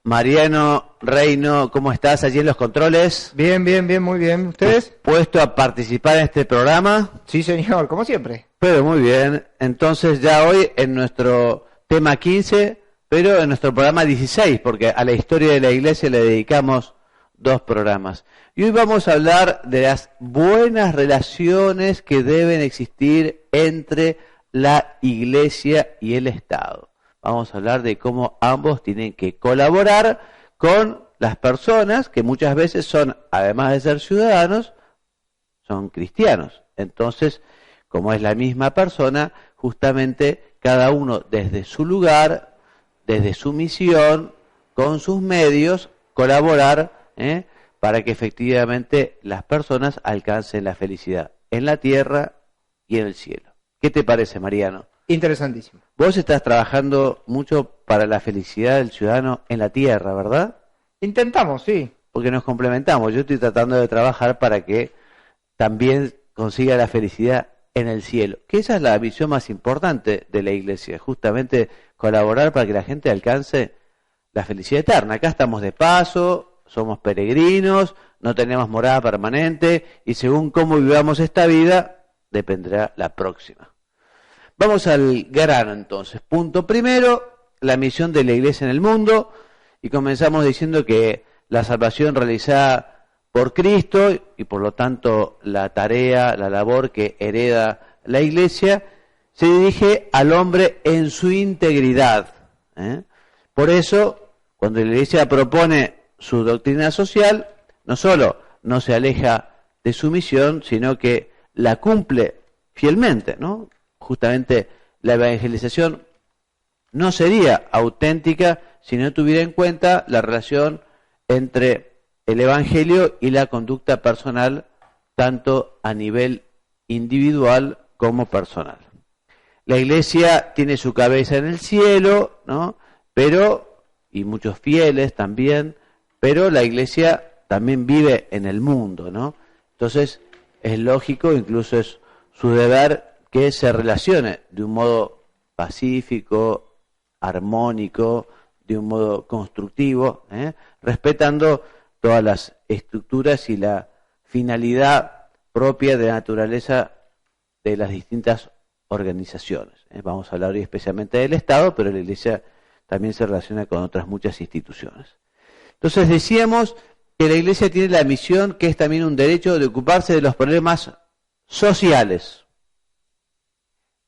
Mariano Reino, ¿cómo estás allí en los controles? Bien, muy bien. ¿Ustedes? ¿Puesto a participar en este programa? Sí, señor, como siempre. Pero muy bien. Entonces ya hoy en nuestro tema 15, pero en nuestro programa 16, porque a la historia de la iglesia le dedicamos 2 programas. Y hoy vamos a hablar de las buenas relaciones que deben existir entre la iglesia y el Estado. Vamos a hablar de cómo ambos tienen que colaborar con las personas que muchas veces son, además de ser ciudadanos, son cristianos. Entonces, como es la misma persona, justamente cada uno desde su lugar, desde su misión, con sus medios, colaborar para que efectivamente las personas alcancen la felicidad en la tierra y en el cielo. ¿Qué te parece, Mariano? Interesantísimo. Vos estás trabajando mucho para la felicidad del ciudadano en la tierra, ¿verdad? Intentamos, sí. Porque nos complementamos. Yo estoy tratando de trabajar para que también consiga la felicidad en el cielo. Que esa es la visión más importante de la iglesia, justamente colaborar para que la gente alcance la felicidad eterna. Acá estamos de paso, somos peregrinos, no tenemos morada permanente y según cómo vivamos esta vida, dependerá la próxima. Vamos al grano entonces. Punto primero, la misión de la iglesia en el mundo. Y comenzamos diciendo que la salvación realizada por Cristo y por lo tanto la tarea, la labor que hereda la iglesia, se dirige al hombre en su integridad. Por eso, cuando la iglesia propone su doctrina social, no solo no se aleja de su misión, sino que la cumple fielmente, ¿no? Justamente la evangelización no sería auténtica si no tuviera en cuenta la relación entre el evangelio y la conducta personal, tanto a nivel individual como personal. La iglesia tiene su cabeza en el cielo, ¿no? Pero, y muchos fieles también, pero la iglesia también vive en el mundo, ¿no? Entonces, es lógico, incluso es su deber, que se relacione de un modo pacífico, armónico, de un modo constructivo, respetando todas las estructuras y la finalidad propia de la naturaleza de las distintas organizaciones. Vamos a hablar hoy especialmente del Estado, pero la Iglesia también se relaciona con otras muchas instituciones. Entonces decíamos que la Iglesia tiene la misión, que es también un derecho, de ocuparse de los problemas sociales.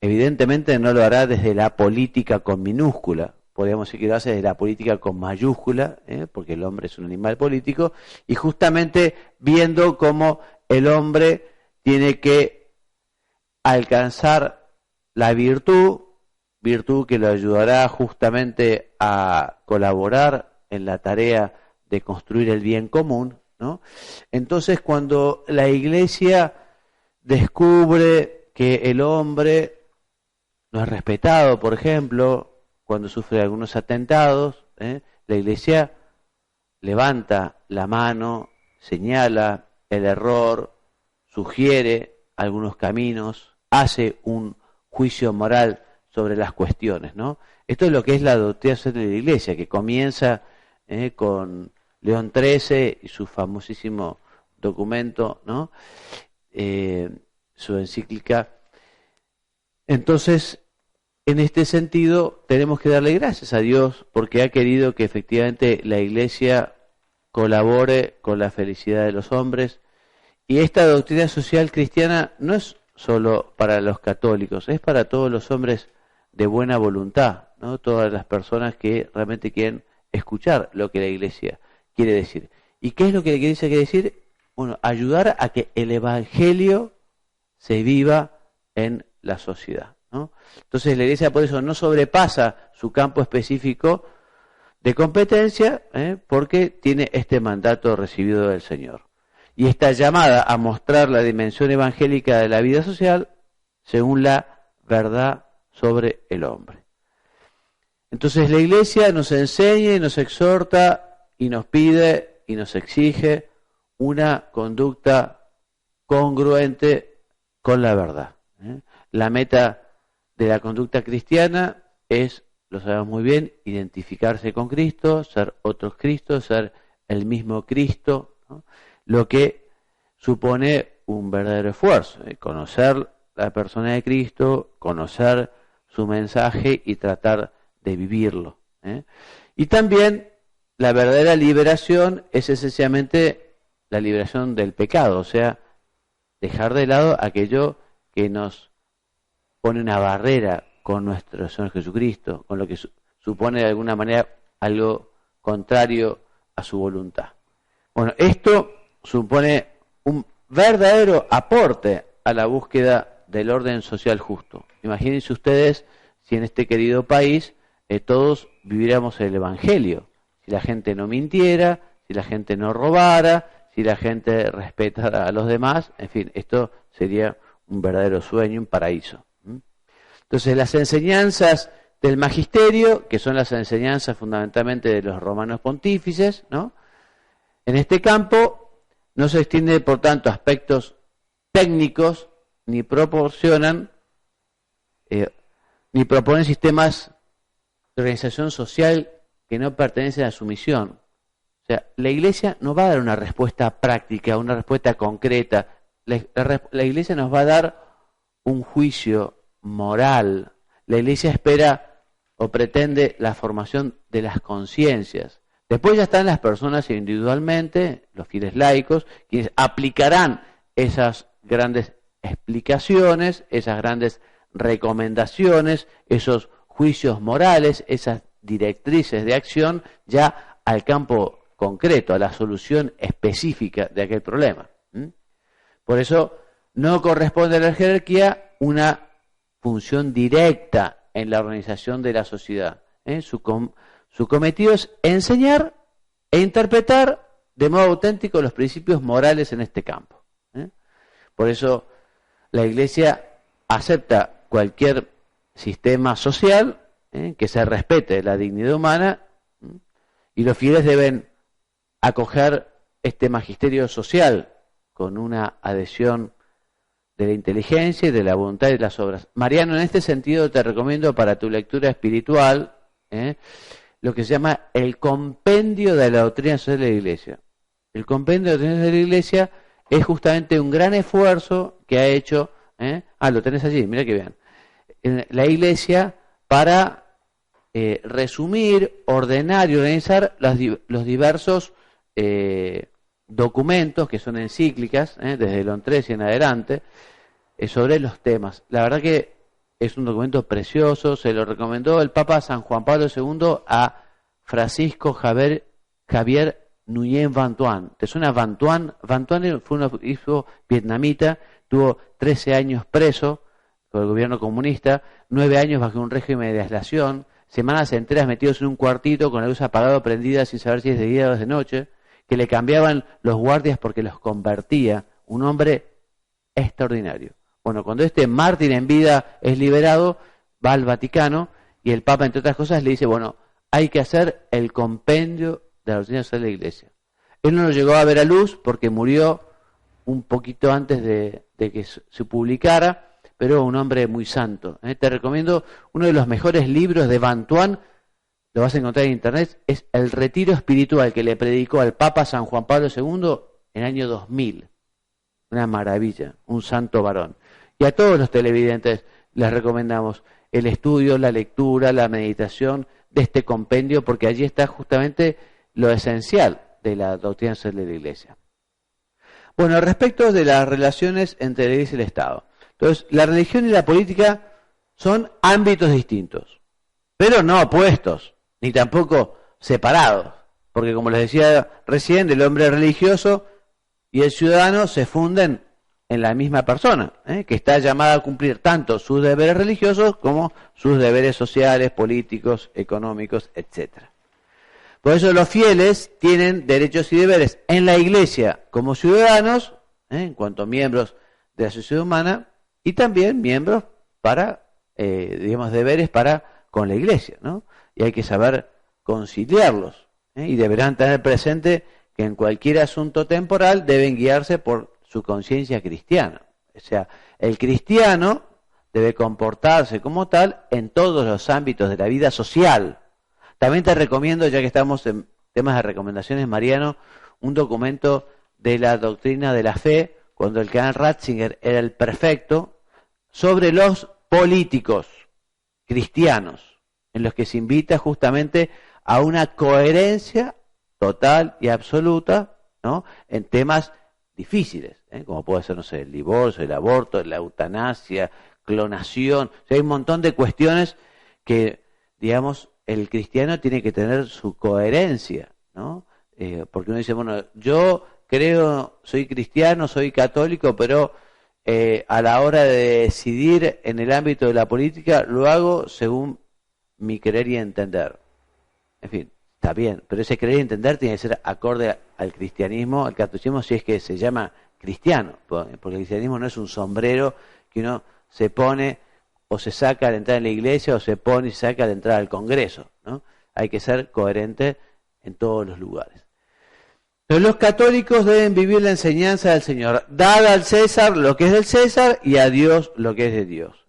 Evidentemente no lo hará desde la política con minúscula, podríamos decir que lo hace desde la política con mayúscula, porque el hombre es un animal político, y justamente viendo cómo el hombre tiene que alcanzar la virtud que lo ayudará justamente a colaborar en la tarea de construir el bien común, ¿no? Entonces, cuando la Iglesia descubre que el hombre no es respetado, por ejemplo, cuando sufre algunos atentados, la Iglesia levanta la mano, señala el error, sugiere algunos caminos, hace un juicio moral sobre las cuestiones, ¿no? Esto es lo que es la doctrina social de la Iglesia, que comienza con León XIII y su famosísimo documento, ¿no? Su encíclica. Entonces, en este sentido, tenemos que darle gracias a Dios porque ha querido que efectivamente la Iglesia colabore con la felicidad de los hombres. Y esta doctrina social cristiana no es solo para los católicos, es para todos los hombres de buena voluntad, ¿no? Todas las personas que realmente quieren escuchar lo que la Iglesia quiere decir. ¿Y qué es lo que la Iglesia quiere decir? Bueno, ayudar a que el Evangelio se viva en la sociedad, ¿no? Entonces la Iglesia por eso no sobrepasa su campo específico de competencia, porque tiene este mandato recibido del Señor. Y está llamada a mostrar la dimensión evangélica de la vida social según la verdad sobre el hombre. Entonces la Iglesia nos enseña y nos exhorta y nos pide y nos exige una conducta congruente con la verdad. La meta de la conducta cristiana es lo sabemos muy bien, identificarse con Cristo, ser otros Cristos, ser el mismo Cristo, ¿no? Lo que supone un verdadero esfuerzo, conocer la persona de Cristo, conocer su mensaje y tratar de vivirlo. Y también la verdadera liberación es esencialmente la liberación del pecado, o sea, dejar de lado aquello que nos pone una barrera con nuestro Señor Jesucristo, con lo que supone de alguna manera algo contrario a su voluntad. Bueno, esto supone un verdadero aporte a la búsqueda del orden social justo. Imagínense ustedes si en este querido país todos viviéramos el Evangelio, si la gente no mintiera, si la gente no robara, si la gente respetara a los demás, en fin, esto sería un verdadero sueño, un paraíso. Entonces, las enseñanzas del magisterio, que son las enseñanzas fundamentalmente de los romanos pontífices, ¿no? En este campo no se extiende, por tanto, aspectos técnicos, ni proporcionan, ni proponen sistemas de organización social que no pertenecen a su misión. O sea, la Iglesia no va a dar una respuesta práctica, una respuesta concreta. La Iglesia nos va a dar un juicio moral. La Iglesia espera o pretende la formación de las conciencias. Después ya están las personas individualmente, los fieles laicos, quienes aplicarán esas grandes explicaciones, esas grandes recomendaciones, esos juicios morales, esas directrices de acción ya al campo concreto, a la solución específica de aquel problema. Por eso no corresponde a la jerarquía una función directa en la organización de la sociedad. Su cometido es enseñar e interpretar de modo auténtico los principios morales en este campo. Por eso la Iglesia acepta cualquier sistema social que se respete la dignidad humana, y los fieles deben acoger este magisterio social con una adhesión de la inteligencia y de la voluntad y de las obras. Mariano, en este sentido te recomiendo para tu lectura espiritual lo que se llama el Compendio de la Doctrina Social de la Iglesia. El Compendio de la Doctrina Social de la Iglesia es justamente un gran esfuerzo que ha hecho, lo tenés allí, mira que bien, la Iglesia para resumir, ordenar y organizar los diversos documentos que son encíclicas, desde el XIII en adelante, sobre los temas. La verdad que es un documento precioso, se lo recomendó el Papa San Juan Pablo II a Francisco Javier Nguyen Van Thuan. ¿Te suena Van Thuan? Van Thuan fue un obispo vietnamita, tuvo 13 años preso por el gobierno comunista, 9 años bajo un régimen de aislación, semanas enteras metidos en un cuartito con la luz apagada o prendida sin saber si es de día o de noche, que le cambiaban los guardias porque los convertía. Un hombre extraordinario. Bueno, cuando este mártir en vida es liberado, va al Vaticano y el Papa, entre otras cosas, le dice, bueno, hay que hacer el compendio de la doctrina social de la Iglesia. Él no lo llegó a ver a luz porque murió un poquito antes de que se publicara, pero un hombre muy santo. Te recomiendo uno de los mejores libros de Van Thuan, lo vas a encontrar en internet, es El Retiro Espiritual que le predicó al Papa San Juan Pablo II en el año 2000. Una maravilla, un santo varón. Y a todos los televidentes les recomendamos el estudio, la lectura, la meditación de este compendio, porque allí está justamente lo esencial de la doctrina social de la Iglesia. Bueno, respecto de las relaciones entre la Iglesia y el Estado. Entonces, la religión y la política son ámbitos distintos, pero no opuestos, ni tampoco separados, porque como les decía recién, el hombre religioso y el ciudadano se funden en la misma persona, que está llamada a cumplir tanto sus deberes religiosos como sus deberes sociales, políticos, económicos, etc. Por eso los fieles tienen derechos y deberes en la Iglesia como ciudadanos, en cuanto a miembros de la sociedad humana, y también miembros para, deberes para con la Iglesia, ¿no? Y hay que saber conciliarlos, y deberán tener presente que en cualquier asunto temporal deben guiarse por su conciencia cristiana. O sea, el cristiano debe comportarse como tal en todos los ámbitos de la vida social. También te recomiendo, ya que estamos en temas de recomendaciones, Mariano, un documento de la doctrina de la fe, cuando el cardenal Ratzinger era el prefecto, sobre los políticos cristianos, en los que se invita justamente a una coherencia total y absoluta, ¿no?, en temas difíciles, como puede ser, no sé, el divorcio, el aborto, la eutanasia, clonación. O sea, hay un montón de cuestiones que, digamos, el cristiano tiene que tener su coherencia, ¿no? Porque uno dice, bueno, yo creo, soy cristiano, soy católico, pero a la hora de decidir en el ámbito de la política lo hago según mi querer y entender. En fin, está bien, pero ese querer y entender tiene que ser acorde al cristianismo, al catolicismo, si es que se llama cristiano, porque el cristianismo no es un sombrero que uno se pone o se saca al entrar en la iglesia o se pone y se saca al entrar al Congreso, ¿no? Hay que ser coherente en todos los lugares. Pero los católicos deben vivir la enseñanza del Señor, dar al César lo que es del César y a Dios lo que es de Dios.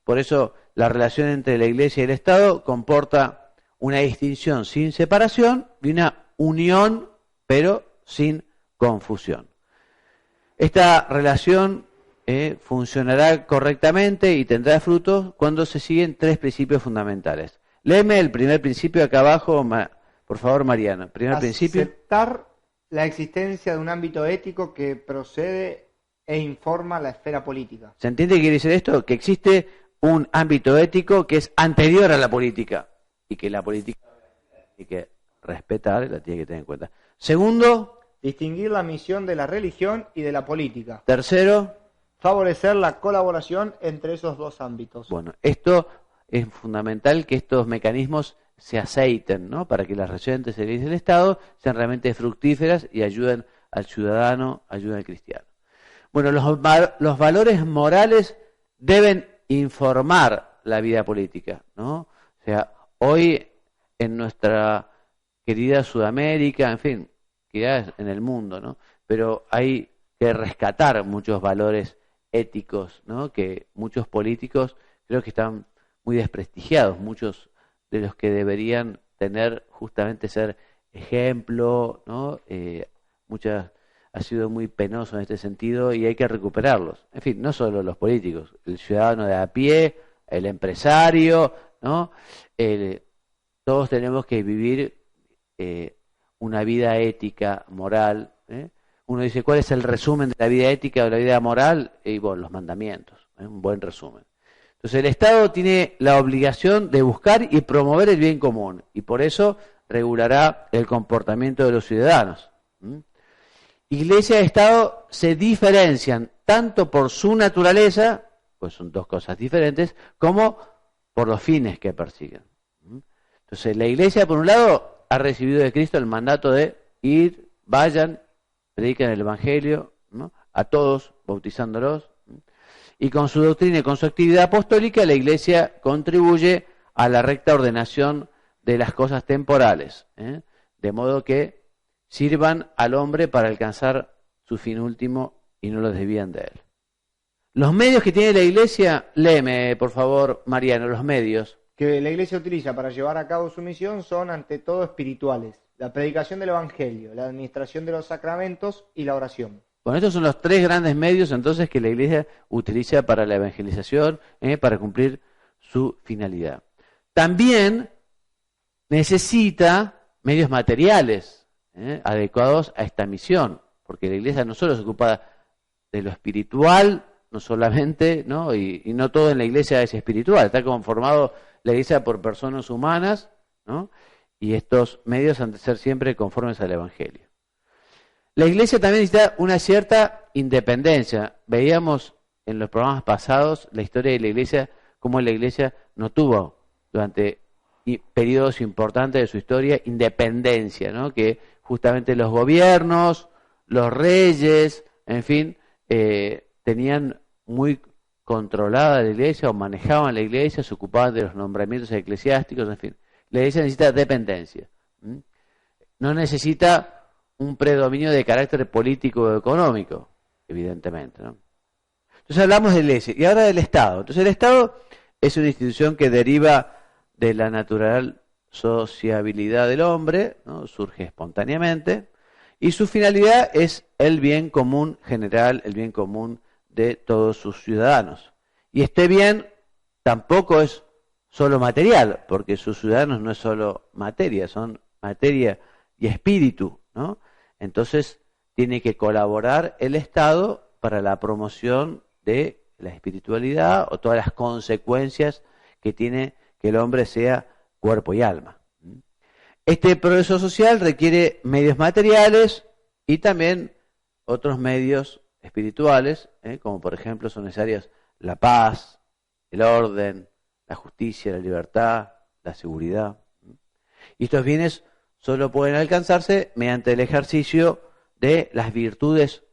Por eso la relación entre la iglesia y el Estado comporta una distinción sin separación y una unión, pero sin confusión. Esta relación funcionará correctamente y tendrá frutos cuando se siguen tres principios fundamentales. Léeme el primer principio acá abajo, por favor, Mariano. Primer principio. Aceptar la existencia de un ámbito ético que procede e informa la esfera política. ¿Se entiende qué quiere decir esto? Que existe un ámbito ético que es anterior a la política y que la política hay que respetar y la tiene que tener en cuenta. Segundo, distinguir la misión de la religión y de la política. Tercero, favorecer la colaboración entre esos dos ámbitos. Bueno, esto es fundamental, que estos mecanismos se aceiten, ¿no?, para que las relaciones entre la Iglesia y el Estado sean realmente fructíferas y ayuden al ciudadano, ayuden al cristiano. Bueno, los valores morales deben informar la vida política, ¿no? O sea, hoy en nuestra querida Sudamérica, en fin, quizás en el mundo, ¿no?, pero hay que rescatar muchos valores éticos, ¿no?, que muchos políticos creo que están muy desprestigiados, muchos de los que deberían tener justamente ser ejemplo, ¿no? Ha sido muy penoso en este sentido y hay que recuperarlos. En fin, no solo los políticos, el ciudadano de a pie, el empresario, ¿no? Todos tenemos que vivir una vida ética, moral. Uno dice, ¿cuál es el resumen de la vida ética o de la vida moral? Y bueno, los mandamientos, un buen resumen. Entonces el Estado tiene la obligación de buscar y promover el bien común y por eso regulará el comportamiento de los ciudadanos. Iglesia y Estado se diferencian tanto por su naturaleza, pues son dos cosas diferentes, como por los fines que persiguen. Entonces la Iglesia, por un lado, ha recibido de Cristo el mandato de ir, vayan, prediquen el Evangelio, ¿no?, a todos, bautizándolos. Y con su doctrina y con su actividad apostólica, la Iglesia contribuye a la recta ordenación de las cosas temporales, de modo que sirvan al hombre para alcanzar su fin último y no los desvían de él. Los medios que tiene la Iglesia, léeme por favor, Mariano, los medios. Que la Iglesia utiliza para llevar a cabo su misión son ante todo espirituales: la predicación del Evangelio, la administración de los sacramentos y la oración. Bueno, estos son los tres grandes medios entonces que la Iglesia utiliza para la evangelización, para cumplir su finalidad. También necesita medios materiales adecuados a esta misión, porque la Iglesia no solo se ocupa de lo espiritual, no solamente, ¿no?, y no todo en la Iglesia es espiritual, está conformado la Iglesia por personas humanas, ¿no?, y estos medios han de ser siempre conformes al Evangelio. La Iglesia también necesita una cierta independencia. Veíamos en los programas pasados la historia de la Iglesia, cómo la Iglesia no tuvo durante periodos importantes de su historia independencia, ¿no?, que justamente los gobiernos, los reyes, en fin, tenían muy controlada la Iglesia o manejaban la Iglesia, se ocupaban de los nombramientos eclesiásticos, en fin. La Iglesia necesita dependencia. No necesita un predominio de carácter político o económico, evidentemente, ¿no? Entonces hablamos de la Iglesia y ahora del Estado. Entonces el Estado es una institución que deriva de la natural sociabilidad del hombre, ¿no? Surge espontáneamente, y su finalidad es el bien común general, el bien común de todos sus ciudadanos. Y este bien tampoco es solo material, porque sus ciudadanos no es solo materia, son materia y espíritu, ¿no? Entonces tiene que colaborar el Estado para la promoción de la espiritualidad o todas las consecuencias que tiene que el hombre sea cuerpo y alma. Este progreso social requiere medios materiales y también otros medios espirituales, como por ejemplo son necesarios la paz, el orden, la justicia, la libertad, la seguridad. Y estos bienes solo pueden alcanzarse mediante el ejercicio de las virtudes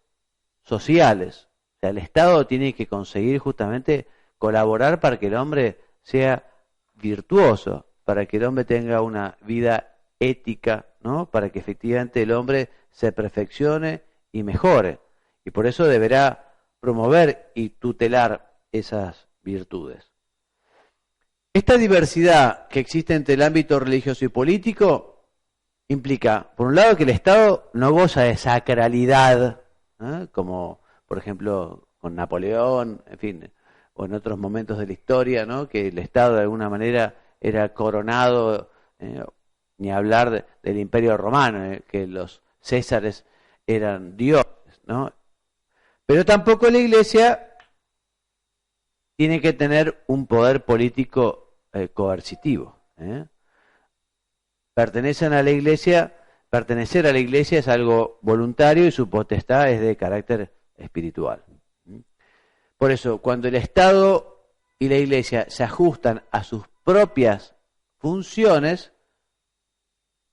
sociales. O sea, el Estado tiene que conseguir justamente colaborar para que el hombre sea virtuoso, para que el hombre tenga una vida ética, ¿no? Para que efectivamente el hombre se perfeccione y mejore. Y por eso deberá promover y tutelar esas virtudes. Esta diversidad que existe entre el ámbito religioso y político implica, por un lado, que el Estado no goza de sacralidad, como por ejemplo con Napoleón, en fin, o en otros momentos de la historia, ¿no? Que el Estado de alguna manera era coronado, ni hablar del Imperio Romano, que los césares eran dioses, ¿no? Pero tampoco la Iglesia tiene que tener un poder político coercitivo. Pertenecer a la Iglesia es algo voluntario y su potestad es de carácter espiritual. Por eso, cuando el Estado y la Iglesia se ajustan a sus propias funciones,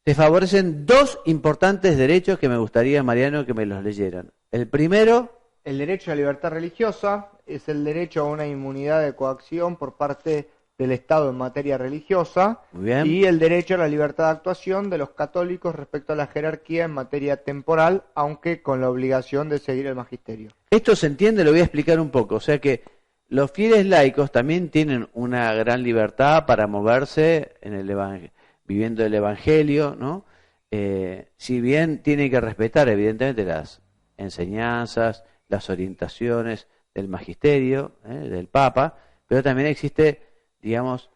se favorecen dos importantes derechos que me gustaría, Mariano, que me los leyeran. El primero, el derecho a la libertad religiosa es el derecho a una inmunidad de coacción por parte del Estado en materia religiosa. Muy bien. Y el derecho a la libertad de actuación de los católicos respecto a la jerarquía en materia temporal, aunque con la obligación de seguir el magisterio. Esto se entiende, lo voy a explicar un poco. O sea que los fieles laicos también tienen una gran libertad para moverse en el viviendo el Evangelio, ¿no? Si bien tienen que respetar evidentemente las enseñanzas, las orientaciones del magisterio, del Papa, pero también existe, digamos,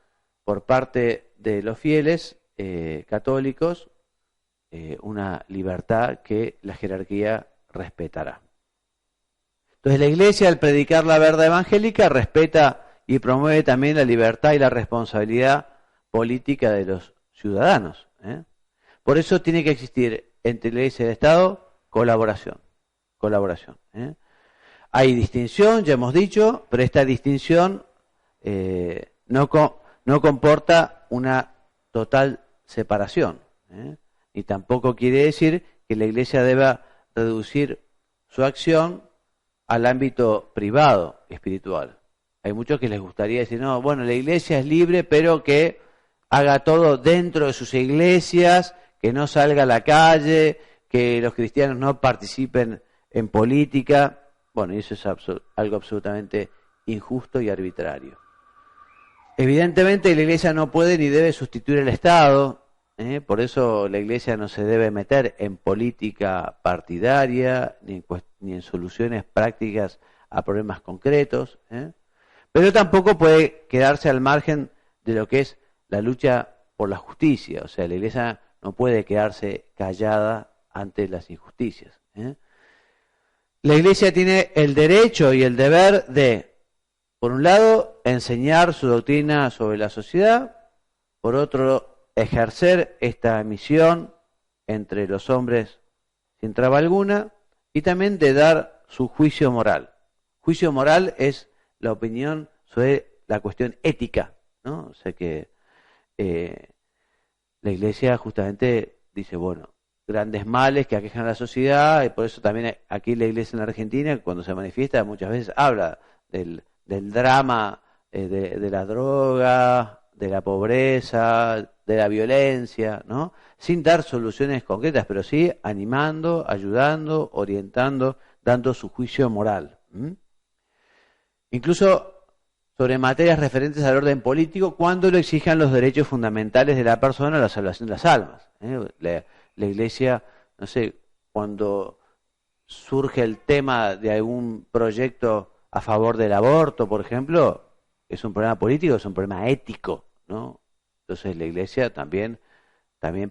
por parte de los fieles católicos, una libertad que la jerarquía respetará. Entonces la Iglesia, al predicar la verdad evangélica, respeta y promueve también la libertad y la responsabilidad política de los ciudadanos. Por eso tiene que existir entre la Iglesia y el Estado colaboración. Hay distinción, ya hemos dicho, pero esta distinción no comporta una total separación. Y tampoco quiere decir que la Iglesia deba reducir su acción al ámbito privado espiritual. Hay muchos que les gustaría decir, no, bueno, la Iglesia es libre, pero que haga todo dentro de sus iglesias, que no salga a la calle, que los cristianos no participen en política. Bueno, y eso es algo absolutamente injusto y arbitrario. Evidentemente la Iglesia no puede ni debe sustituir al Estado, por eso la Iglesia no se debe meter en política partidaria ni en soluciones prácticas a problemas concretos, pero tampoco puede quedarse al margen de lo que es la lucha por la justicia. O sea, la Iglesia no puede quedarse callada ante las injusticias. La Iglesia tiene el derecho y el deber de, por un lado, enseñar su doctrina sobre la sociedad, por otro, ejercer esta misión entre los hombres sin traba alguna, y también de dar su juicio moral. Juicio moral es la opinión sobre la cuestión ética, ¿no? O sea que la Iglesia justamente dice, bueno, grandes males que aquejan a la sociedad, y por eso también aquí la Iglesia en la Argentina, cuando se manifiesta, muchas veces habla del drama de la droga, de la pobreza, de la violencia, ¿no? Sin dar soluciones concretas, pero sí animando, ayudando, orientando, dando su juicio moral. incluso sobre materias referentes al orden político, cuando lo exijan los derechos fundamentales de la persona o la salvación de las almas. La Iglesia, no sé, cuando surge el tema de algún proyecto a favor del aborto, por ejemplo, es un problema político, es un problema ético, ¿no? Entonces la Iglesia también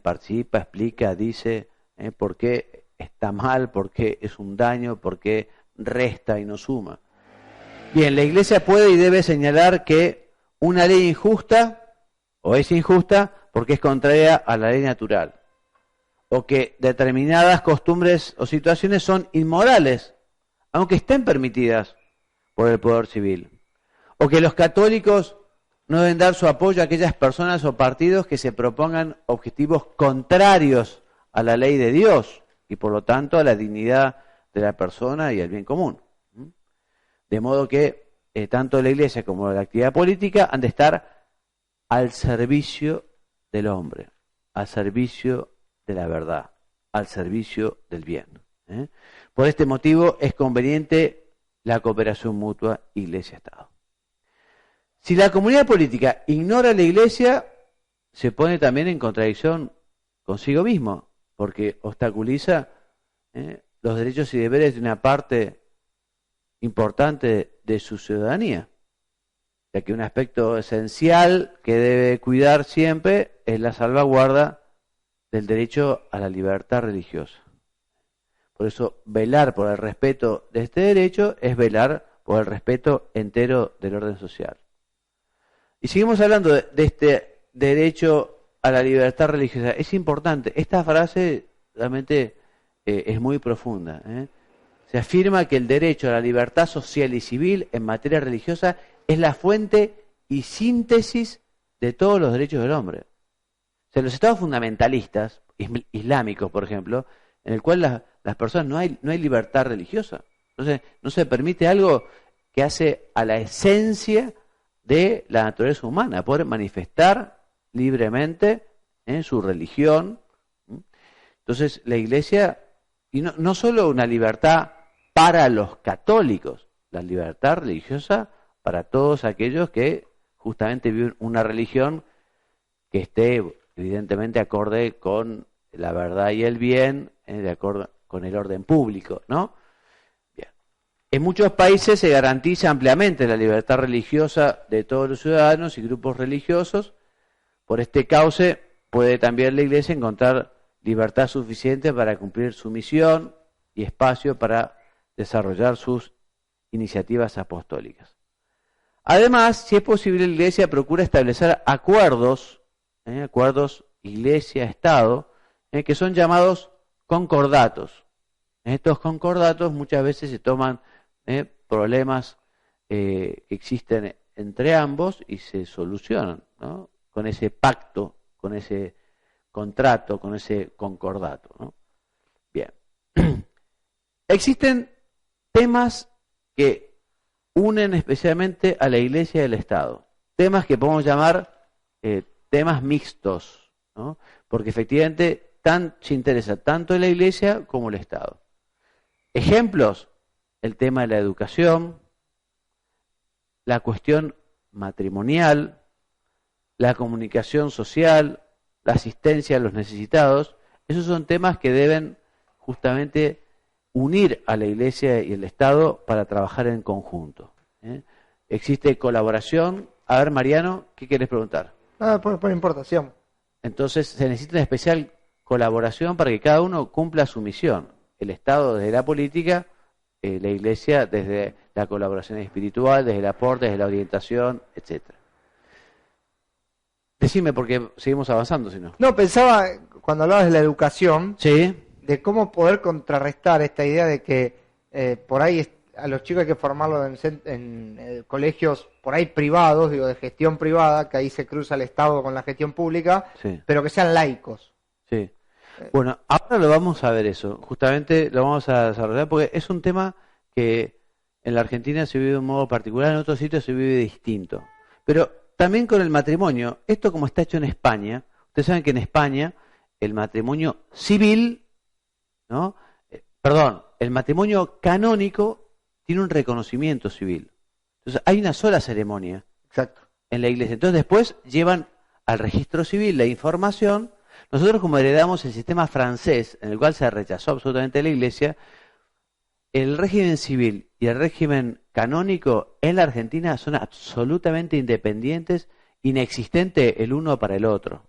participa, explica, dice por qué está mal, por qué es un daño, por qué resta y no suma. Bien, la Iglesia puede y debe señalar que una ley injusta o es injusta porque es contraria a la ley natural, o que determinadas costumbres o situaciones son inmorales, aunque estén permitidas por el poder civil, o que los católicos no deben dar su apoyo a aquellas personas o partidos que se propongan objetivos contrarios a la ley de Dios y por lo tanto a la dignidad de la persona y el bien común. De modo que tanto la Iglesia como la actividad política han de estar al servicio del hombre, al servicio de la verdad, al servicio del bien. Por este motivo es conveniente la cooperación mutua Iglesia-Estado. Si la comunidad política ignora a la Iglesia, se pone también en contradicción consigo mismo, porque obstaculiza los derechos y deberes de una parte importante de su ciudadanía, ya que un aspecto esencial que debe cuidar siempre es la salvaguarda del derecho a la libertad religiosa. Por eso, velar por el respeto de este derecho es velar por el respeto entero del orden social. Y seguimos hablando de este derecho a la libertad religiosa. Es importante, esta frase realmente es muy profunda. Se afirma que el derecho a la libertad social y civil en materia religiosa es la fuente y síntesis de todos los derechos del hombre. O sea, los estados fundamentalistas, islámicos por ejemplo, en el cual las personas no hay libertad religiosa. Entonces, no se permite algo que hace a la esencia de la naturaleza humana, poder manifestar libremente su religión. Entonces, la Iglesia, y no solo una libertad para los católicos, la libertad religiosa para todos aquellos que justamente viven una religión que esté evidentemente acorde con la verdad y el bien, de acuerdo con el orden público, ¿no? Bien. En muchos países se garantiza ampliamente la libertad religiosa de todos los ciudadanos y grupos religiosos. Por este cauce puede también la Iglesia encontrar libertad suficiente para cumplir su misión y espacio para desarrollar sus iniciativas apostólicas. Además, si es posible, la Iglesia procura establecer acuerdos Iglesia-Estado, que son llamados concordatos. En estos concordatos muchas veces se toman problemas que existen entre ambos y se solucionan, ¿no? Con ese pacto, con ese contrato, con ese concordato, ¿no? Bien. Existen temas que unen especialmente a la Iglesia y al Estado. Temas que podemos llamar temas mixtos, ¿no? Porque efectivamente se interesa tanto la Iglesia como el Estado. Ejemplos: el tema de la educación, la cuestión matrimonial, la comunicación social, la asistencia a los necesitados. Esos son temas que deben justamente unir a la Iglesia y el Estado para trabajar en conjunto. Existe colaboración. A ver, Mariano, ¿qué quieres preguntar? Por importación. Entonces se necesita una especial colaboración para que cada uno cumpla su misión. El Estado desde la política, la Iglesia desde la colaboración espiritual, desde el aporte, desde la orientación, etcétera. Decime, porque seguimos avanzando, si no. No, pensaba, cuando hablabas de la educación, sí, de cómo poder contrarrestar esta idea de que por ahí a los chicos hay que formarlos en colegios por ahí privados, digo, de gestión privada, que ahí se cruza el Estado con la gestión pública, sí, pero que sean laicos. Sí. Bueno, ahora lo vamos a ver eso, justamente lo vamos a desarrollar porque es un tema que en la Argentina se vive de un modo particular, en otros sitios se vive distinto. Pero también con el matrimonio, esto como está hecho en España, ustedes saben que en España el matrimonio civil, ¿no? El matrimonio canónico tiene un reconocimiento civil. Entonces hay una sola ceremonia. Exacto. En la iglesia. Entonces después llevan al registro civil la información. Nosotros, como heredamos el sistema francés, en el cual se rechazó absolutamente la iglesia, el régimen civil y el régimen canónico en la Argentina son absolutamente independientes, inexistentes el uno para el otro.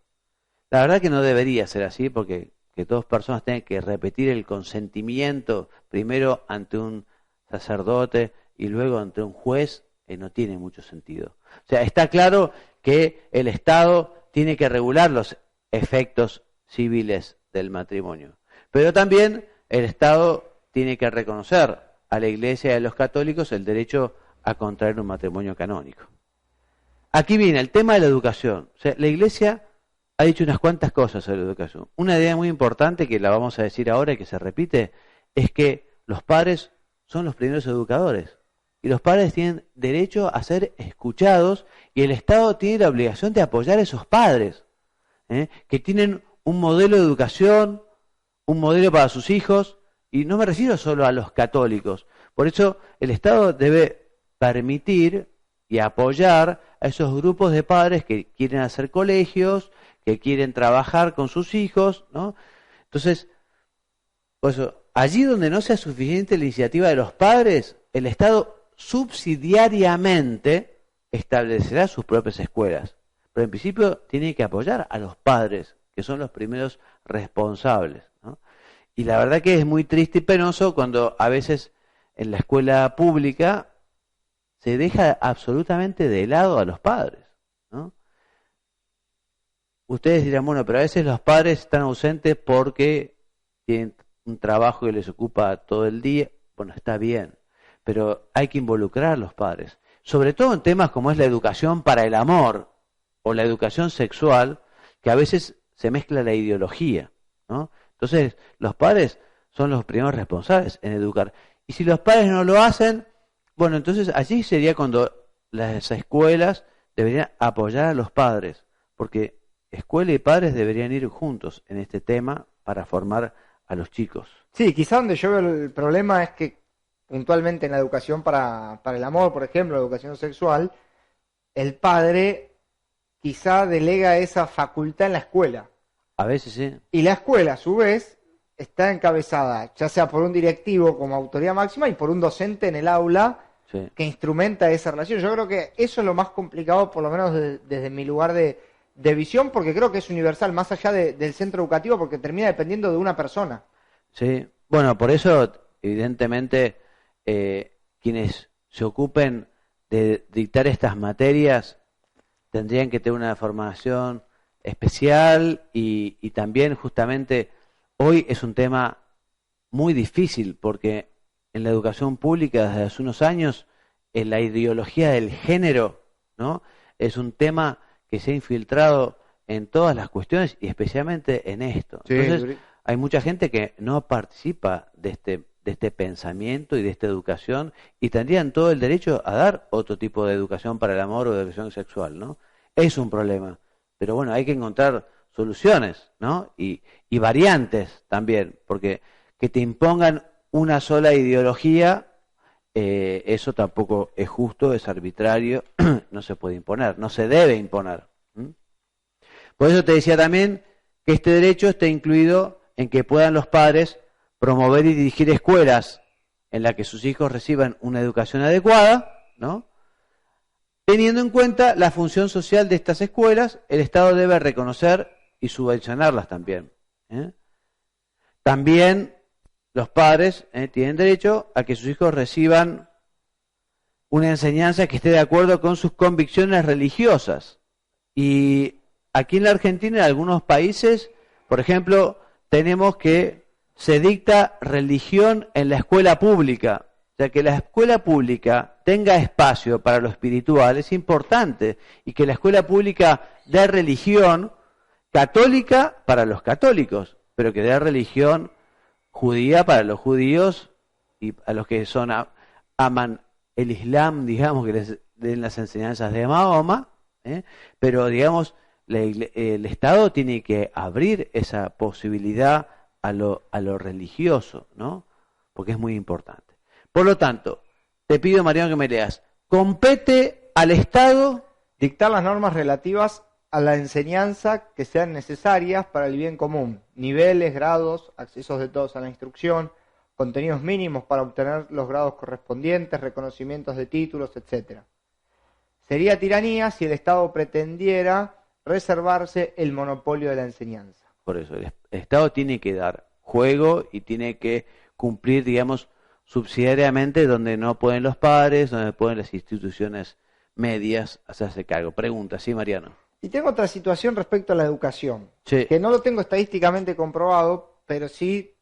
La verdad que no debería ser así, porque que dos personas tengan que repetir el consentimiento primero ante un sacerdote y luego ante un juez, no tiene mucho sentido. O sea, está claro que el Estado tiene que regular los efectos civiles del matrimonio, pero también el Estado tiene que reconocer a la Iglesia y a los católicos el derecho a contraer un matrimonio canónico. Aquí viene el tema de la educación. O sea, la Iglesia ha dicho unas cuantas cosas sobre la educación. Una idea muy importante, que la vamos a decir ahora y que se repite, es que los padres son los primeros educadores. Y los padres tienen derecho a ser escuchados y el Estado tiene la obligación de apoyar a esos padres, que tienen un modelo de educación, un modelo para sus hijos, y no me refiero solo a los católicos. Por eso el Estado debe permitir y apoyar a esos grupos de padres que quieren hacer colegios, que quieren trabajar con sus hijos, ¿no? Entonces, pues, allí donde no sea suficiente la iniciativa de los padres, el Estado subsidiariamente establecerá sus propias escuelas. Pero en principio tiene que apoyar a los padres, que son los primeros responsables, ¿no? Y la verdad que es muy triste y penoso cuando a veces en la escuela pública se deja absolutamente de lado a los padres, ¿no? Ustedes dirán, bueno, pero a veces los padres están ausentes porque tienen un trabajo que les ocupa todo el día. Bueno, está bien, pero hay que involucrar a los padres, sobre todo en temas como es la educación para el amor o la educación sexual, que a veces se mezcla la ideología, ¿no? Entonces, los padres son los primeros responsables en educar. Y si los padres no lo hacen, bueno, entonces allí sería cuando las escuelas deberían apoyar a los padres, porque escuela y padres deberían ir juntos en este tema para formar a los chicos. Sí, quizá donde yo veo el problema es que puntualmente en la educación para el amor, por ejemplo, la educación sexual, el padre quizá delega esa facultad en la escuela. A veces sí. Y la escuela, a su vez, está encabezada ya sea por un directivo como autoridad máxima y por un docente en el aula, sí, que instrumenta esa relación. Yo creo que eso es lo más complicado, por lo menos desde mi lugar de visión, porque creo que es universal, más allá del centro educativo, porque termina dependiendo de una persona. Sí, bueno, por eso, evidentemente, quienes se ocupen de dictar estas materias tendrían que tener una formación especial y también justamente hoy es un tema muy difícil porque en la educación pública desde hace unos años en la ideología del género, ¿no?, es un tema que se ha infiltrado en todas las cuestiones y especialmente en esto. Sí, entonces hay mucha gente que no participa de este pensamiento y de esta educación y tendrían todo el derecho a dar otro tipo de educación para el amor o de educación sexual, ¿no? Es un problema. Pero bueno, hay que encontrar soluciones, ¿no? Y variantes también, porque que te impongan una sola ideología, eso tampoco es justo, es arbitrario, no se puede imponer, no se debe imponer. Por eso te decía también que este derecho está incluido en que puedan los padres promover y dirigir escuelas en las que sus hijos reciban una educación adecuada, ¿no? Teniendo en cuenta la función social de estas escuelas, el Estado debe reconocer y subvencionarlas también. También los padres tienen derecho a que sus hijos reciban una enseñanza que esté de acuerdo con sus convicciones religiosas. Y aquí en la Argentina, en algunos países, por ejemplo, tenemos que se dicta religión en la escuela pública. O sea, que la escuela pública tenga espacio para lo espiritual es importante y que la escuela pública dé religión católica para los católicos, pero que dé religión judía para los judíos y a los que aman el Islam, digamos, que les den las enseñanzas de Mahoma, pero digamos, el Estado tiene que abrir esa posibilidad a lo religioso, ¿no? Porque es muy importante. Por lo tanto, te pido, Mariano, que me leas compete al Estado dictar las normas relativas a la enseñanza que sean necesarias para el bien común, niveles, grados, accesos de todos a la instrucción, contenidos mínimos para obtener los grados correspondientes, reconocimientos de títulos, etc. Sería tiranía si el Estado pretendiera reservarse el monopolio de la enseñanza. Por eso, el Estado tiene que dar juego y tiene que cumplir, digamos, subsidiariamente donde no pueden los padres, donde pueden las instituciones medias hacerse cargo. Pregunta, ¿sí, Mariano? Y tengo otra situación respecto a la educación, Sí. que no lo tengo estadísticamente comprobado, pero sí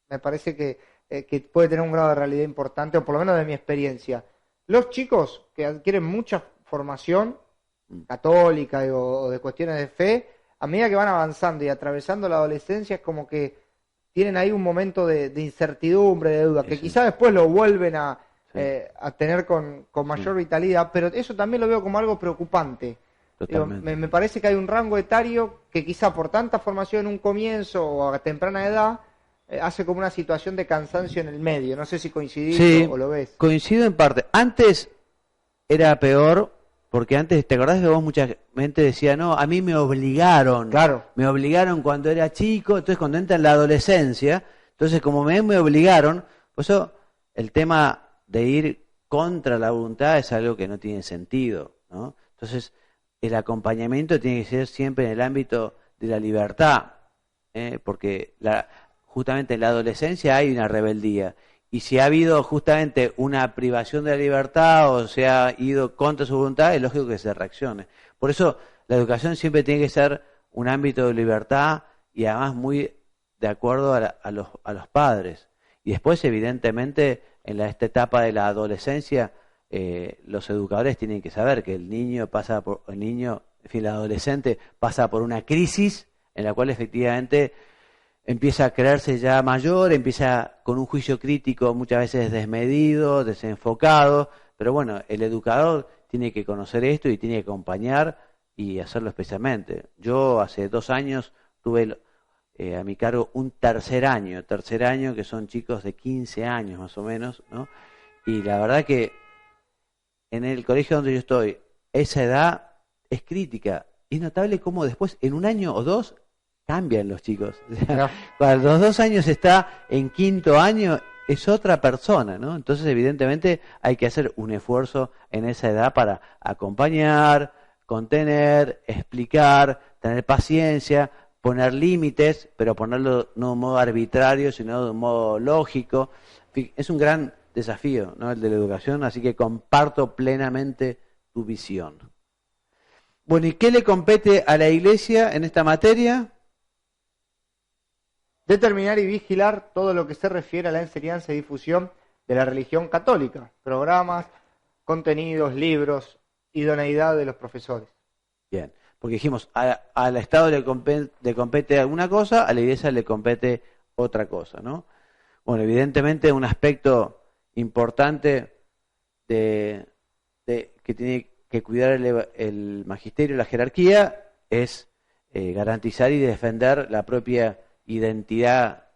me parece que puede tener un grado de realidad importante, o por lo menos de mi experiencia. Los chicos que adquieren mucha formación católica o de cuestiones de fe, a medida que van avanzando y atravesando la adolescencia, es como que tienen ahí un momento de incertidumbre, de duda, que quizás después lo vuelven a tener con mayor vitalidad, pero eso también lo veo como algo preocupante. Digo, me parece que hay un rango etario que quizá por tanta formación en un comienzo o a temprana edad hace como una situación de cansancio en el medio. No sé si coincidís o lo ves. Coincido en parte. Antes era peor, porque antes, ¿te acordás que vos mucha gente decía, no, a mí me obligaron? Claro. Me obligaron cuando era chico, entonces cuando entra en la adolescencia, entonces como me obligaron, por eso el tema de ir contra la voluntad es algo que no tiene sentido, ¿no? Entonces, el acompañamiento tiene que ser siempre en el ámbito de la libertad, porque justamente en la adolescencia hay una rebeldía, y si ha habido justamente una privación de la libertad o se ha ido contra su voluntad, es lógico que se reaccione. Por eso la educación siempre tiene que ser un ámbito de libertad y además muy de acuerdo a los padres. Y después, evidentemente, en esta etapa de la adolescencia, los educadores tienen que saber que el adolescente pasa por una crisis en la cual efectivamente empieza a creerse ya mayor, empieza con un juicio crítico muchas veces desmedido, desenfocado, pero bueno, el educador tiene que conocer esto y tiene que acompañar y hacerlo especialmente. Yo hace 2 años tuve a mi cargo un tercer año que son chicos de 15 años más o menos, ¿no? Y la verdad que en el colegio donde yo estoy, esa edad es crítica. Es notable cómo después, en 1 año o 2, cambian los chicos. O sea, cuando los 2 años está en 5.º año, es otra persona, ¿no? Entonces, evidentemente, hay que hacer un esfuerzo en esa edad para acompañar, contener, explicar, tener paciencia, poner límites, pero ponerlo no de un modo arbitrario, sino de un modo lógico. Es un gran desafío, ¿no?, el de la educación, así que comparto plenamente tu visión. Bueno, ¿y qué le compete a la Iglesia en esta materia? Determinar y vigilar todo lo que se refiere a la enseñanza y difusión de la religión católica, programas, contenidos, libros, idoneidad de los profesores. Bien, porque dijimos, al Estado le compete alguna cosa, a la Iglesia le compete otra cosa, ¿no? Bueno, evidentemente un aspecto importante que tiene que cuidar el magisterio, la jerarquía, es garantizar y defender la propia identidad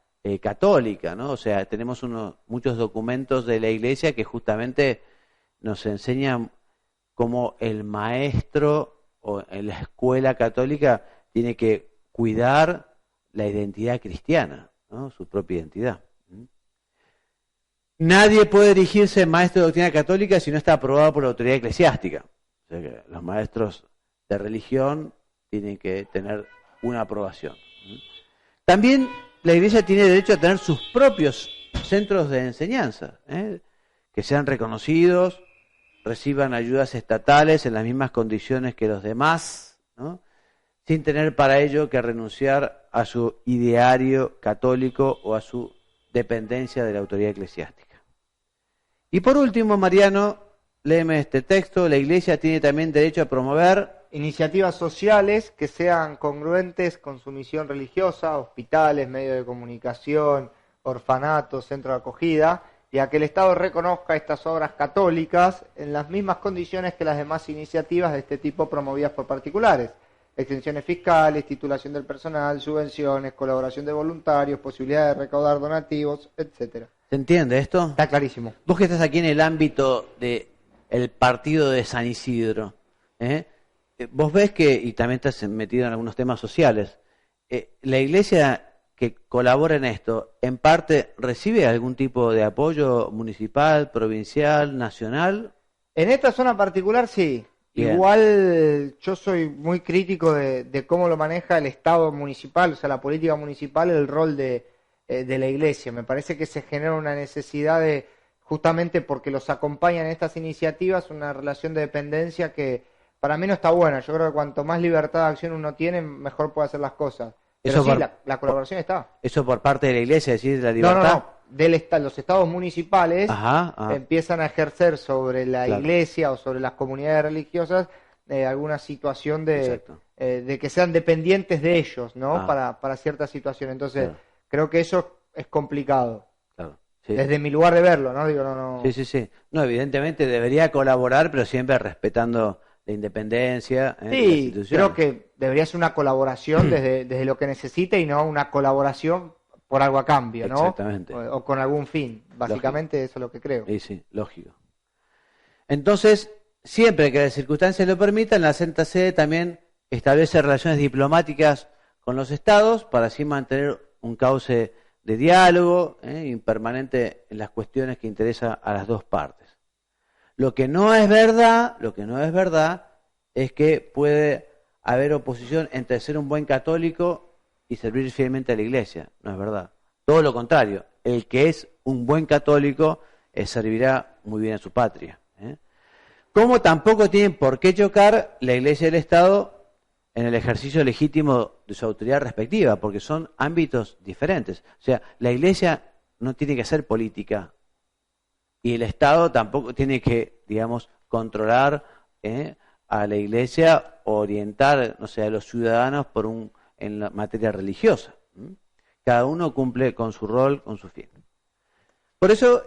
católica, ¿no? O sea, tenemos muchos documentos de la Iglesia que justamente nos enseñan cómo el maestro o en la escuela católica tiene que cuidar la identidad cristiana, ¿no? Su propia identidad. Nadie puede dirigirse maestro de doctrina católica si no está aprobado por la autoridad eclesiástica. O sea que los maestros de religión tienen que tener una aprobación. También la Iglesia tiene derecho a tener sus propios centros de enseñanza, que sean reconocidos, reciban ayudas estatales en las mismas condiciones que los demás, ¿no?, sin tener para ello que renunciar a su ideario católico o a su dependencia de la autoridad eclesiástica. Y por último, Mariano, léeme este texto. La Iglesia tiene también derecho a promover iniciativas sociales que sean congruentes con su misión religiosa, hospitales, medios de comunicación, orfanatos, centros de acogida, y a que el Estado reconozca estas obras católicas en las mismas condiciones que las demás iniciativas de este tipo promovidas por particulares. Exenciones fiscales, titulación del personal, subvenciones, colaboración de voluntarios, posibilidad de recaudar donativos, etcétera. ¿Se entiende esto? Está clarísimo. Vos que estás aquí en el ámbito de el partido de San Isidro. Vos ves que, y también estás metido en algunos temas sociales, la iglesia que colabora en esto, en parte, ¿recibe algún tipo de apoyo municipal, provincial, nacional? En esta zona particular sí. Bien. Igual yo soy muy crítico de cómo lo maneja el Estado municipal, o sea, la política municipal, el rol de la iglesia. Me parece que se genera una necesidad de, justamente porque los acompañan en estas iniciativas, una relación de dependencia que para mí no está buena. Yo creo que cuanto más libertad de acción uno tiene, mejor puede hacer las cosas. Pero sí, la colaboración está. ¿Eso por parte de la iglesia, decir la libertad? No. Los estados municipales empiezan a ejercer sobre la iglesia o sobre las comunidades religiosas alguna situación de que sean dependientes de ellos, ¿no? Para ciertas situaciones. Entonces, creo que eso es complicado. Claro. Sí. Desde mi lugar de verlo, ¿no? Digo, no. Sí. No, evidentemente debería colaborar, pero siempre respetando la independencia. Sí, creo que debería ser una colaboración desde lo que necesite y no una colaboración por algo a cambio, ¿no? Exactamente. O con algún fin. Básicamente lógico. Eso es lo que creo. Sí, lógico. Entonces, siempre que las circunstancias lo permitan, la Santa Sede también establece relaciones diplomáticas con los estados para así mantener un cauce de diálogo permanente en las cuestiones que interesan a las dos partes. Lo que no es verdad es que puede haber oposición entre ser un buen católico y servir fielmente a la iglesia. No es verdad. Todo lo contrario. El que es un buen católico servirá muy bien a su patria. Como tampoco tienen por qué chocar la iglesia y el Estado en el ejercicio legítimo de su autoridad respectiva, porque son ámbitos diferentes. O sea, la iglesia no tiene que hacer política y el Estado tampoco tiene que, digamos, controlar a la iglesia o orientar, no sé, a los ciudadanos en la materia religiosa. Cada uno cumple con su rol, con su fin. Por eso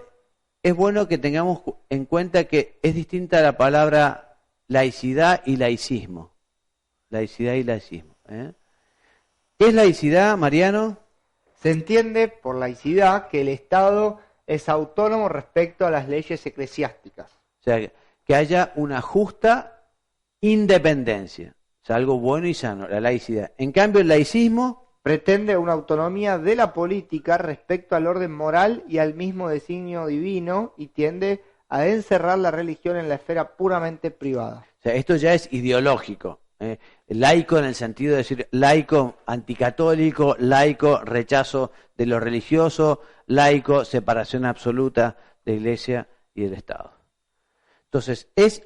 es bueno que tengamos en cuenta que es distinta la palabra laicidad y laicismo. Laicidad y laicismo. ¿Qué es laicidad, Mariano? Se entiende por laicidad que el Estado es autónomo respecto a las leyes eclesiásticas. O sea, que haya una justa independencia. O sea, algo bueno y sano, la laicidad. En cambio, el laicismo pretende una autonomía de la política respecto al orden moral y al mismo designio divino y tiende a encerrar la religión en la esfera puramente privada. O sea, esto ya es ideológico. Laico en el sentido de decir laico anticatólico, laico rechazo de lo religioso, laico separación absoluta de la Iglesia y del Estado. Entonces, es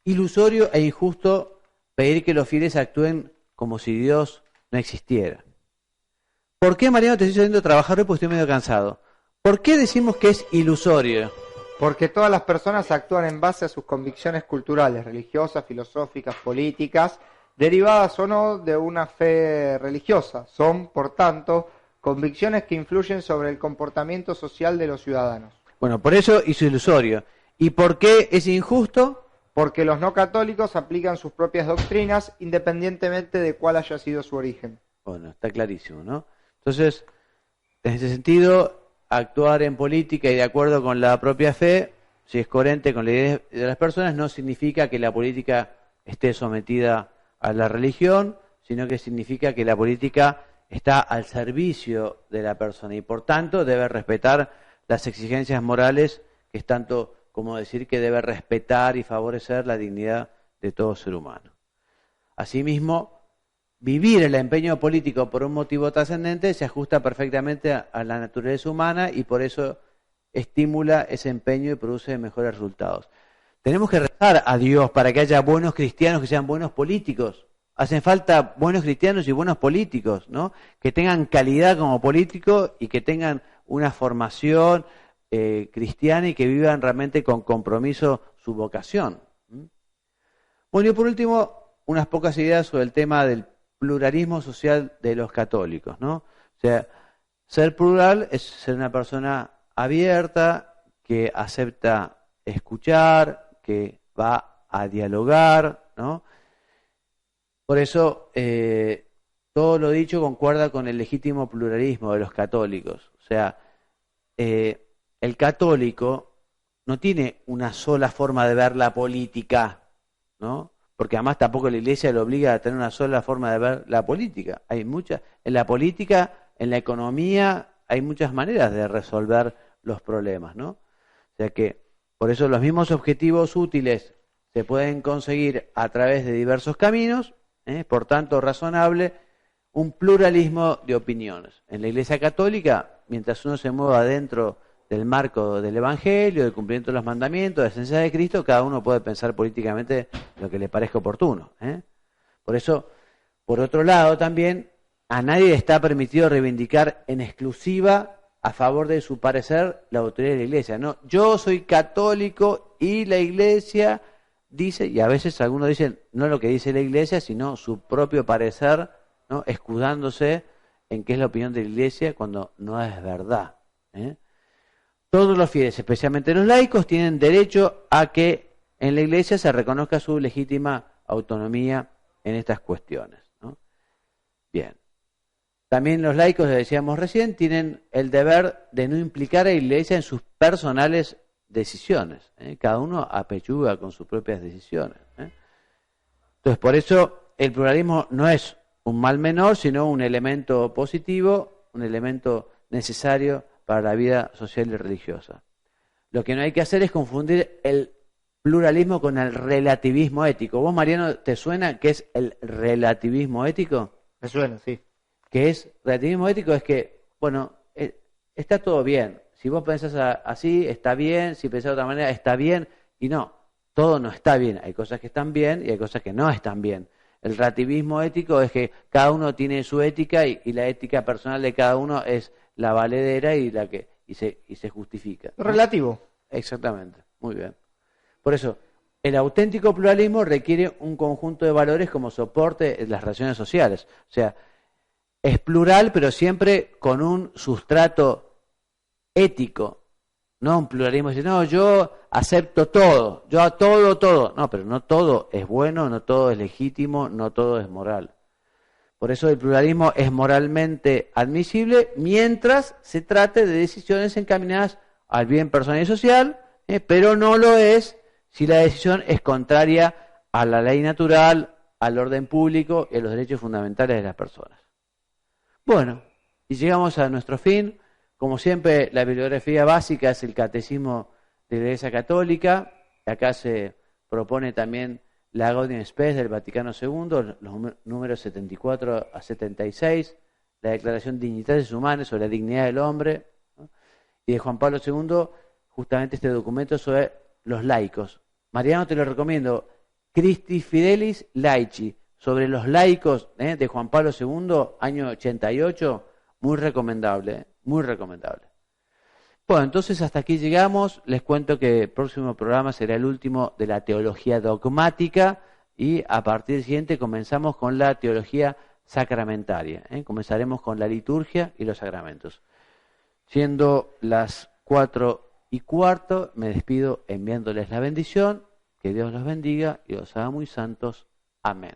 ilusorio e injusto pedir que los fieles actúen como si Dios no existiera. ¿Por qué, Mariano, te estoy haciendo trabajar hoy porque estoy medio cansado? ¿Por qué decimos que es ilusorio? Porque todas las personas actúan en base a sus convicciones culturales, religiosas, filosóficas, políticas, derivadas o no de una fe religiosa. Son, por tanto, convicciones que influyen sobre el comportamiento social de los ciudadanos. Bueno, por eso es ilusorio. ¿Y por qué es injusto? Porque los no católicos aplican sus propias doctrinas independientemente de cuál haya sido su origen. Bueno, está clarísimo, ¿no? Entonces, en ese sentido, actuar en política y de acuerdo con la propia fe, si es coherente con la idea de las personas, no significa que la política esté sometida a la religión, sino que significa que la política está al servicio de la persona y por tanto debe respetar las exigencias morales, que es tanto como decir que debe respetar y favorecer la dignidad de todo ser humano. Asimismo, vivir el empeño político por un motivo trascendente se ajusta perfectamente a la naturaleza humana y por eso estimula ese empeño y produce mejores resultados. Tenemos que rezar a Dios para que haya buenos cristianos que sean buenos políticos. Hacen falta buenos cristianos y buenos políticos, ¿no? Que tengan calidad como políticos y que tengan una formación cristiana y que vivan realmente con compromiso su vocación. Bueno, y por último, unas pocas ideas sobre el tema del pluralismo social de los católicos, ¿no? O sea, ser plural es ser una persona abierta, que acepta escuchar, que va a dialogar, ¿no? Por eso, todo lo dicho concuerda con el legítimo pluralismo de los católicos. O sea, el católico no tiene una sola forma de ver la política, ¿no? Porque además tampoco la Iglesia lo obliga a tener una sola forma de ver la política. Hay muchas, en la política, en la economía, hay muchas maneras de resolver los problemas, ¿no? O sea que, por eso los mismos objetivos útiles se pueden conseguir a través de diversos caminos, por tanto razonable, un pluralismo de opiniones. En la Iglesia Católica, mientras uno se mueva dentro del marco del Evangelio, del cumplimiento de los mandamientos, de la esencia de Cristo, cada uno puede pensar políticamente lo que le parezca oportuno. Por eso, por otro lado también, a nadie le está permitido reivindicar en exclusiva a favor de su parecer la autoridad de la Iglesia. No, yo soy católico y la Iglesia dice, y a veces algunos dicen no lo que dice la Iglesia, sino su propio parecer, ¿no? Escudándose en qué es la opinión de la Iglesia cuando no es verdad. Todos los fieles, especialmente los laicos, tienen derecho a que en la Iglesia se reconozca su legítima autonomía en estas cuestiones, ¿no? Bien. También los laicos, les decíamos recién, tienen el deber de no implicar a la Iglesia en sus personales decisiones. Cada uno apechuga con sus propias decisiones. Entonces, por eso el pluralismo no es un mal menor, sino un elemento positivo, un elemento necesario para la vida social y religiosa. Lo que no hay que hacer es confundir el pluralismo con el relativismo ético. ¿Vos, Mariano, te suena qué es el relativismo ético? Me suena, sí. ¿Qué es relativismo ético? Es que, bueno, está todo bien. Si vos pensás así, está bien. Si pensás de otra manera, está bien. Y no, todo no está bien. Hay cosas que están bien y hay cosas que no están bien. El relativismo ético es que cada uno tiene su ética y la ética personal de cada uno es la valedera y la que se justifica, ¿no? Relativo. Exactamente, muy bien. Por eso, el auténtico pluralismo requiere un conjunto de valores como soporte en las relaciones sociales. O sea, es plural, pero siempre con un sustrato ético. No un pluralismo dice, no, yo acepto todo, yo a todo. No, pero no todo es bueno, no todo es legítimo, no todo es moral. Por eso el pluralismo es moralmente admisible mientras se trate de decisiones encaminadas al bien personal y social, pero no lo es si la decisión es contraria a la ley natural, al orden público y a los derechos fundamentales de las personas. Bueno, y llegamos a nuestro fin. Como siempre, la bibliografía básica es el Catecismo de la Iglesia Católica. Acá se propone también la Gaudium Spes del Vaticano II, los números 74 a 76, la Declaración Dignitatis Humanae sobre la dignidad del hombre, ¿no? Y de Juan Pablo II, justamente este documento sobre los laicos. Mariano, te lo recomiendo, Christi Fidelis Laici, sobre los laicos, de Juan Pablo II, año 88, muy recomendable, muy recomendable. Bueno, entonces hasta aquí llegamos. Les cuento que el próximo programa será el último de la teología dogmática y a partir del siguiente comenzamos con la teología sacramentaria. Comenzaremos con la liturgia y los sacramentos. Siendo las 4:15, me despido enviándoles la bendición. Que Dios los bendiga y los haga muy santos. Amén.